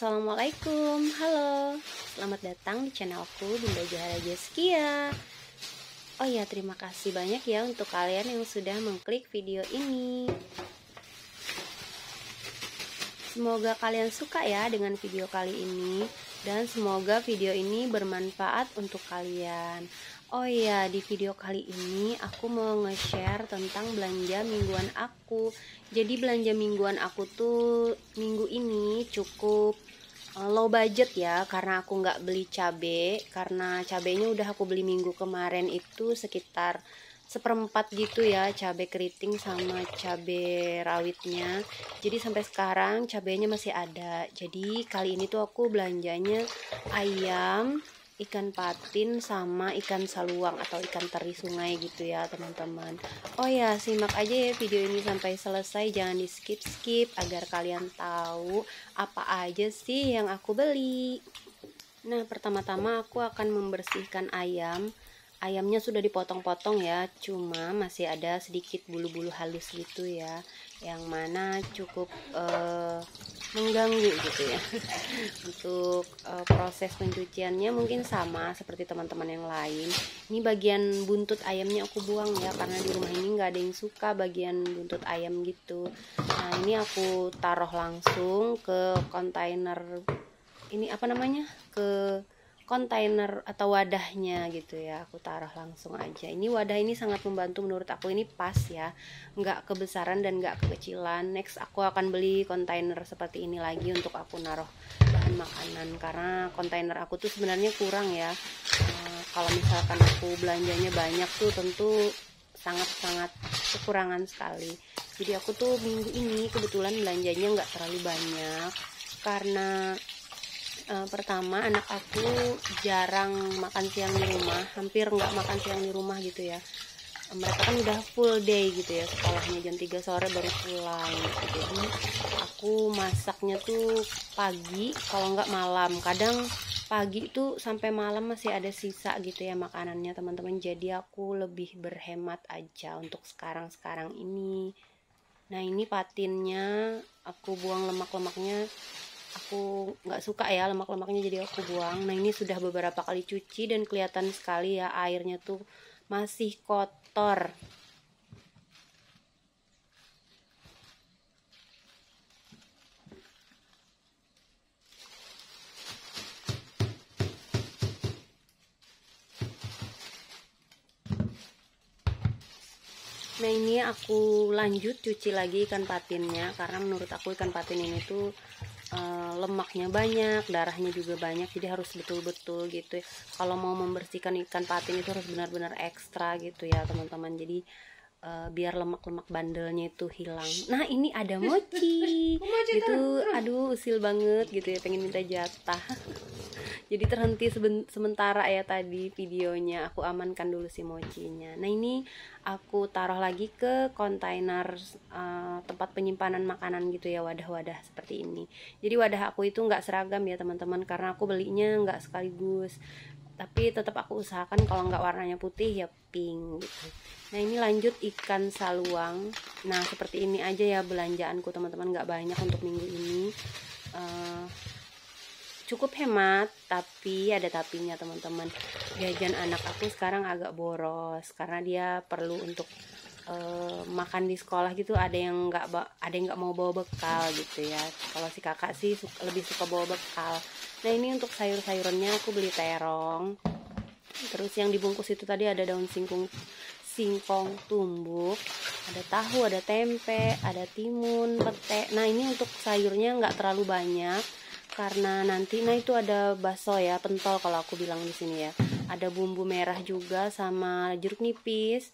Assalamualaikum, halo, selamat datang di channelku Bunda Johara Jaskia. Oh ya, terima kasih banyak ya untuk kalian yang sudah mengklik video ini. Semoga kalian suka ya dengan video kali ini, dan semoga video ini bermanfaat untuk kalian. Oh iya, di video kali ini aku mau nge-share tentang belanja mingguan aku. Jadi belanja mingguan aku tuh minggu ini cukup low budget ya, karena aku nggak beli cabe, karena cabenya udah aku beli minggu kemarin itu sekitar seperempat gitu ya, cabe keriting sama cabe rawitnya. Jadi sampai sekarang cabenya masih ada. Jadi kali ini tuh aku belanjanya ayam, ikan patin sama ikan saluang atau ikan teri sungai gitu ya teman-teman. Oh ya, simak aja ya video ini sampai selesai, jangan di skip agar kalian tahu apa aja sih yang aku beli. Nah, pertama-tama aku akan membersihkan ayam. Ayamnya sudah dipotong-potong ya, cuma masih ada sedikit bulu-bulu halus gitu ya, yang mana cukup mengganggu gitu ya. Untuk proses pencuciannya mungkin sama seperti teman-teman yang lain. Ini bagian buntut ayamnya aku buang ya, karena di rumah ini nggak ada yang suka bagian buntut ayam gitu. Nah, ini aku taruh langsung ke kontainer, ini apa namanya, ke kontainer atau wadahnya gitu ya, aku taruh langsung aja. Ini wadah ini sangat membantu menurut aku, ini pas ya, nggak kebesaran dan nggak kekecilan. Next aku akan beli kontainer seperti ini lagi untuk aku naruh bahan makanan, karena kontainer aku tuh sebenarnya kurang ya. Kalau misalkan aku belanjanya banyak tuh tentu sangat-sangat kekurangan sekali. Jadi aku tuh minggu ini kebetulan belanjanya nggak terlalu banyak, karena pertama anak aku jarang makan siang di rumah, hampir nggak makan siang di rumah gitu ya. Mereka kan udah full day gitu ya, sekolahnya jam 3 sore baru pulang gitu. Jadi aku masaknya tuh pagi, kalau nggak malam. Kadang pagi tuh sampai malam masih ada sisa gitu ya makanannya teman-teman. Jadi aku lebih berhemat aja untuk sekarang ini. Nah, ini patinnya aku buang lemak-lemaknya. Aku nggak suka ya lemak-lemaknya, jadi aku buang. Nah, ini sudah beberapa kali cuci dan kelihatan sekali ya airnya tuh masih kotor. Nah, ini aku lanjut cuci lagi ikan patinnya, karena menurut aku ikan patin ini tuh lemaknya banyak, darahnya juga banyak, jadi harus betul-betul gitu ya. Kalau mau membersihkan ikan patin itu harus benar-benar ekstra gitu ya teman-teman. Jadi biar lemak-lemak bandelnya itu hilang. Nah, ini ada mochi gitu, aduh usil banget gitu ya, pengen minta jatah. Jadi terhenti sementara ya tadi videonya, aku amankan dulu si mochinya. Nah, ini aku taruh lagi ke kontainer tempat penyimpanan makanan gitu ya, wadah-wadah seperti ini. Jadi wadah aku itu nggak seragam ya teman-teman, karena aku belinya nggak sekaligus, tapi tetap aku usahakan kalau nggak warnanya putih ya pink gitu. Nah, ini lanjut ikan saluang. Nah, seperti ini aja ya belanjaanku teman-teman, nggak banyak untuk minggu ini. Cukup hemat, tapi ada tapinya teman-teman. Jajan anak aku sekarang agak boros karena dia perlu untuk makan di sekolah gitu. Ada yang nggak mau bawa bekal gitu ya. Kalau si kakak sih lebih suka bawa bekal. Nah, ini untuk sayur-sayurannya aku beli terong. Terus yang dibungkus itu tadi ada daun singkong tumbuk, ada tahu, ada tempe, ada timun, pete. Nah, ini untuk sayurnya nggak terlalu banyak, karena nanti, nah itu ada bakso ya, pentol kalau aku bilang di sini ya. Ada bumbu merah juga sama jeruk nipis.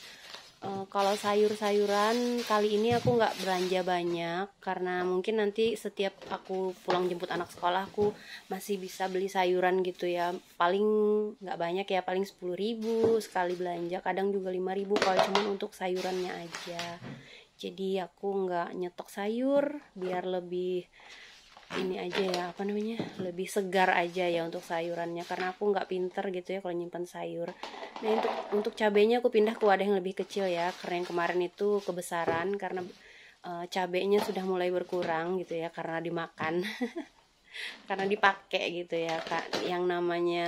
Kalau sayur-sayuran kali ini aku nggak belanja banyak, karena mungkin nanti setiap aku pulang jemput anak sekolah aku masih bisa beli sayuran gitu ya. Paling nggak banyak ya, paling 10.000 sekali belanja, kadang juga 5.000 kalau cuma untuk sayurannya aja. Jadi aku nggak nyetok sayur biar lebih ini aja ya, apa namanya, lebih segar aja ya untuk sayurannya, karena aku nggak pinter gitu ya kalau nyimpan sayur. Nah, untuk cabenya aku pindah ke wadah yang lebih kecil ya, karena yang kemarin itu kebesaran, karena cabenya sudah mulai berkurang gitu ya karena dimakan. karena dipakai gitu ya Kak. Yang namanya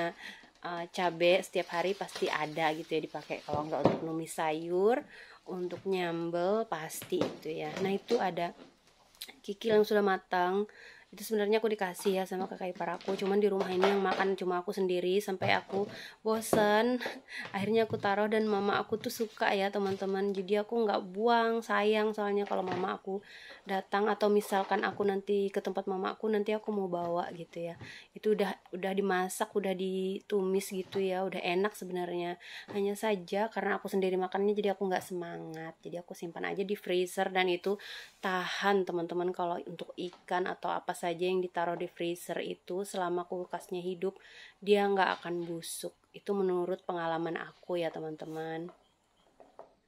cabe setiap hari pasti ada gitu ya dipakai, kalau nggak untuk numis sayur, untuk nyambel pasti itu ya. Nah itu ada kikil yang sudah matang, itu sebenarnya aku dikasih ya sama kakak ipar aku, cuman di rumah ini yang makan cuma aku sendiri sampai aku bosen. Akhirnya aku taruh, dan mama aku tuh suka ya teman-teman, jadi aku nggak buang, sayang soalnya kalau mama aku datang atau misalkan aku nanti ke tempat mama aku, nanti aku mau bawa gitu ya. Itu udah dimasak, udah ditumis gitu ya, udah enak sebenarnya. Hanya saja karena aku sendiri makannya jadi aku nggak semangat, jadi aku simpan aja di freezer, dan itu tahan teman-teman. Kalau untuk ikan atau apa saja yang ditaruh di freezer itu selama kulkasnya hidup, dia nggak akan busuk. Itu menurut pengalaman aku ya teman-teman.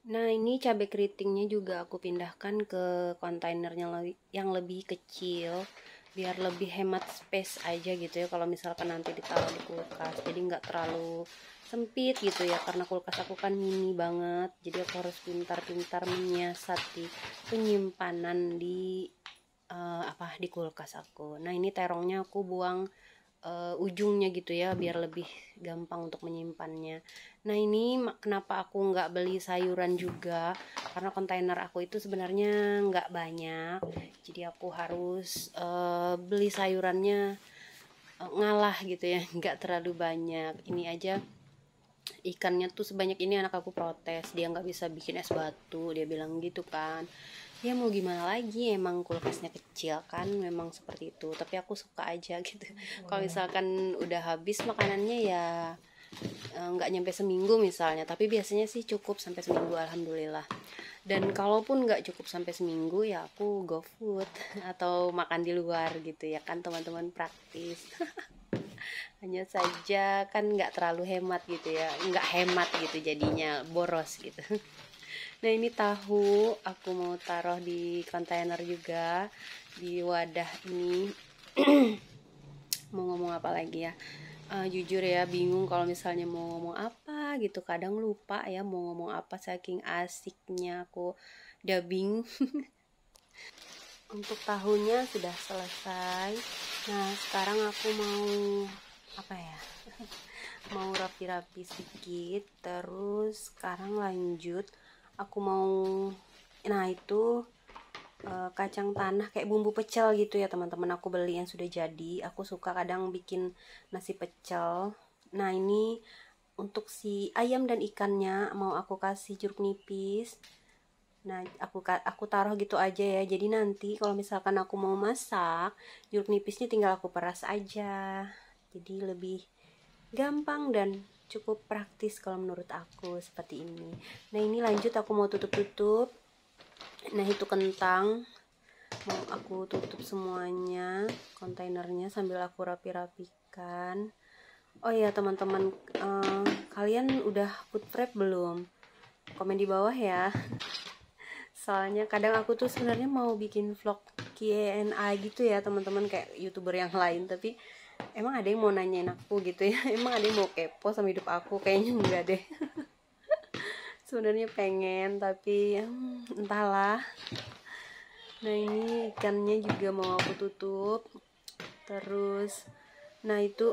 Nah ini cabai keritingnya juga aku pindahkan ke kontainernya yang lebih kecil, biar lebih hemat space aja gitu ya kalau misalkan nanti ditaruh di kulkas, jadi nggak terlalu sempit gitu ya, karena kulkas aku kan mini banget, jadi aku harus pintar-pintar menyiasati penyimpanan di di kulkas aku. Nah ini terongnya aku buang ujungnya gitu ya, biar lebih gampang untuk menyimpannya. Nah ini kenapa aku nggak beli sayuran juga, karena kontainer aku itu sebenarnya nggak banyak, jadi aku harus beli sayurannya ngalah gitu ya, nggak terlalu banyak. Ini aja ikannya tuh sebanyak ini anak aku protes, dia nggak bisa bikin es batu, dia bilang gitu kan. Ya mau gimana lagi, emang kulkasnya kecil kan, memang seperti itu, tapi aku suka aja gitu. Kalau misalkan udah habis makanannya ya nggak nyampe seminggu misalnya, tapi biasanya sih cukup sampai seminggu alhamdulillah. Dan kalaupun nggak cukup sampai seminggu ya aku go food atau makan di luar gitu ya kan teman-teman, praktis. Hanya saja kan nggak terlalu hemat gitu ya, nggak hemat gitu jadinya boros gitu. Nah ini tahu aku mau taruh di kontainer juga, di wadah ini. Mau ngomong apa lagi ya, jujur ya bingung kalau misalnya mau ngomong apa gitu, kadang lupa ya mau ngomong apa saking asiknya aku dubbing. Untuk tahunnya sudah selesai. Nah sekarang aku mau apa ya, mau rapi-rapi sedikit, terus sekarang lanjut aku mau, nah itu kacang tanah kayak bumbu pecel gitu ya teman-teman, aku beli yang sudah jadi. Aku suka kadang bikin nasi pecel. Nah ini untuk si ayam dan ikannya mau aku kasih jeruk nipis. Nah aku taruh gitu aja ya, jadi nanti kalau misalkan aku mau masak, jeruk nipisnya tinggal aku peras aja, jadi lebih gampang dan cukup praktis kalau menurut aku seperti ini. Nah ini lanjut aku mau tutup-tutup. Nah itu kentang mau aku tutup semuanya kontainernya sambil aku rapi-rapikan. Oh ya teman-teman, kalian udah food prep belum? Komen di bawah ya. Soalnya kadang aku tuh sebenarnya mau bikin vlog Q&A gitu ya teman-teman, kayak youtuber yang lain, tapi emang ada yang mau nanyain aku gitu ya. Emang ada yang mau kepo sama hidup aku? Kayaknya enggak deh. Sebenarnya pengen tapi entahlah. Nah ini ikannya juga mau aku tutup. Terus nah itu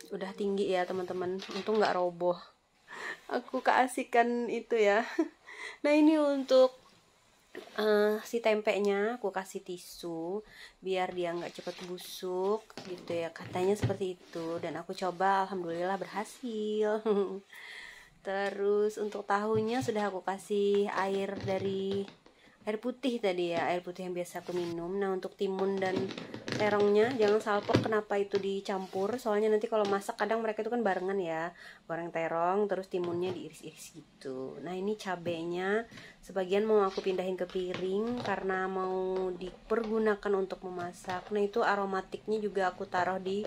udah tinggi ya teman-teman, untung nggak roboh. Aku keasikan itu ya. Nah ini untuk si tempenya aku kasih tisu biar dia nggak cepet busuk gitu ya, katanya seperti itu, dan aku coba alhamdulillah berhasil. Terus untuk tahunya sudah aku kasih air putih tadi ya, air putih yang biasa aku minum. Nah untuk timun dan terongnya jangan salpok, kenapa itu dicampur, soalnya nanti kalau masak kadang mereka itu kan barengan ya, goreng terong terus timunnya diiris-iris gitu. Nah ini cabenya sebagian mau aku pindahin ke piring karena mau dipergunakan untuk memasak. Nah itu aromatiknya juga aku taruh di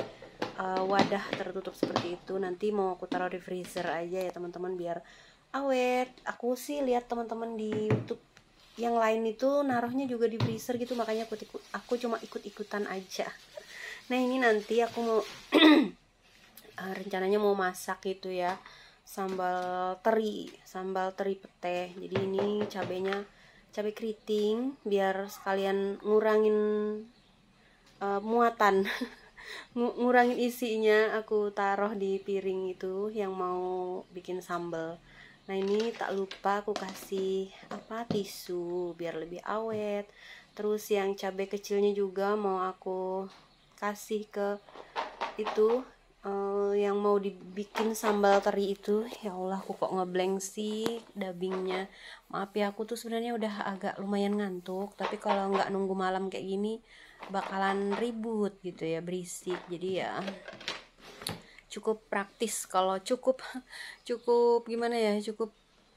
wadah tertutup seperti itu, nanti mau aku taruh di freezer aja ya teman-teman biar awet. Aku sih lihat teman-teman di YouTube yang lain itu naruhnya juga di freezer gitu, makanya aku cuma ikut-ikutan aja. Nah ini nanti aku mau rencananya mau masak gitu ya, sambal teri pete. Jadi ini cabenya cabai keriting biar sekalian ngurangin muatan. ngurangin isinya, aku taruh di piring itu yang mau bikin sambal. Nah ini tak lupa aku kasih tisu biar lebih awet. Terus yang cabai kecilnya juga mau aku kasih ke itu, yang mau dibikin sambal teri itu. Ya Allah, aku kok ngeblank sih dubbingnya. Maaf ya, aku tuh sebenarnya udah agak lumayan ngantuk, tapi kalau nggak nunggu malam kayak gini bakalan ribut gitu ya, berisik. Jadi ya cukup praktis kalau cukup gimana ya, cukup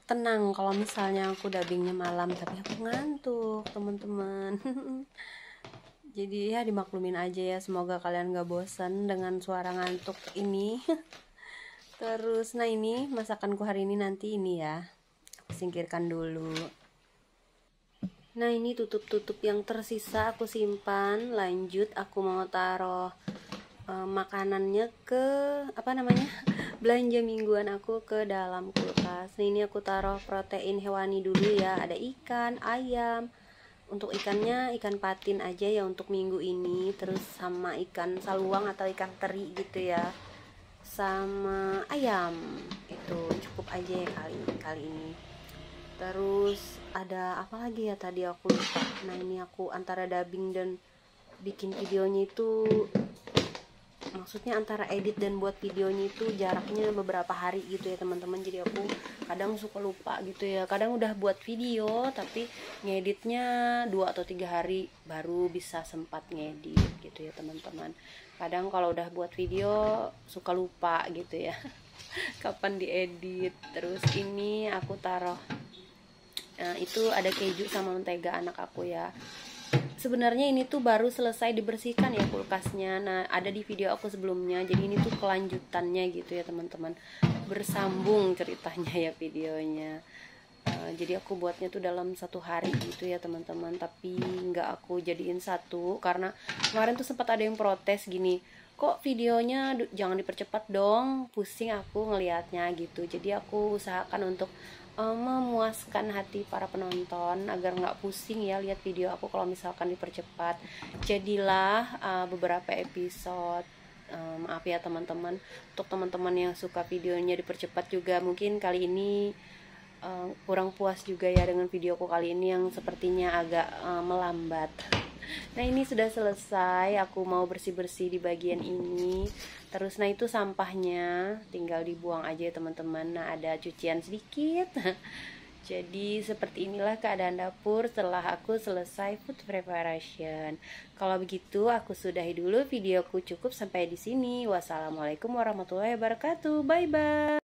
tenang kalau misalnya aku dubbingnya malam, tapi aku ngantuk teman-teman. Jadi ya dimaklumin aja ya, semoga kalian gak bosan dengan suara ngantuk ini. Terus nah ini masakanku hari ini nanti ini ya, aku singkirkan dulu. Nah ini tutup-tutup yang tersisa aku simpan. Lanjut aku mau taruh makanannya ke belanja mingguan aku ke dalam kulkas. Nah ini aku taruh protein hewani dulu ya, ada ikan, ayam. Untuk ikannya ikan patin aja ya untuk minggu ini, terus sama ikan saluang atau ikan teri gitu ya, sama ayam. Itu cukup aja ya kali ini. Terus ada apa lagi ya tadi aku lupa. Nah ini aku antara dubbing dan bikin videonya itu, maksudnya antara edit dan buat videonya itu jaraknya beberapa hari gitu ya teman-teman. Jadi aku kadang suka lupa gitu ya, kadang udah buat video tapi ngeditnya 2 atau 3 hari baru bisa sempat ngedit gitu ya teman-teman. Kadang kalau udah buat video suka lupa gitu ya kapan diedit. Terus ini aku taruh itu ada keju sama mentega anak aku ya. Sebenarnya ini tuh baru selesai dibersihkan ya kulkasnya. Nah ada di video aku sebelumnya, jadi ini tuh kelanjutannya gitu ya teman-teman, bersambung ceritanya ya videonya. Jadi aku buatnya tuh dalam 1 hari gitu ya teman-teman, tapi nggak aku jadiin satu karena kemarin tuh sempat ada yang protes gini, kok videonya jangan dipercepat dong, pusing aku ngelihatnya gitu. Jadi aku usahakan untuk memuaskan hati para penonton agar nggak pusing ya lihat video aku kalau misalkan dipercepat. Jadilah beberapa episode. Maaf ya teman-teman, untuk teman-teman yang suka videonya dipercepat juga mungkin kali ini kurang puas juga ya dengan videoku kali ini yang sepertinya agak melambat. Nah ini sudah selesai, aku mau bersih-bersih di bagian ini. Terus nah itu sampahnya tinggal dibuang aja ya teman-teman. Nah ada cucian sedikit. Jadi seperti inilah keadaan dapur setelah aku selesai food preparation. Kalau begitu aku sudahi dulu videoku, cukup sampai di sini. Wassalamualaikum warahmatullahi wabarakatuh. Bye bye.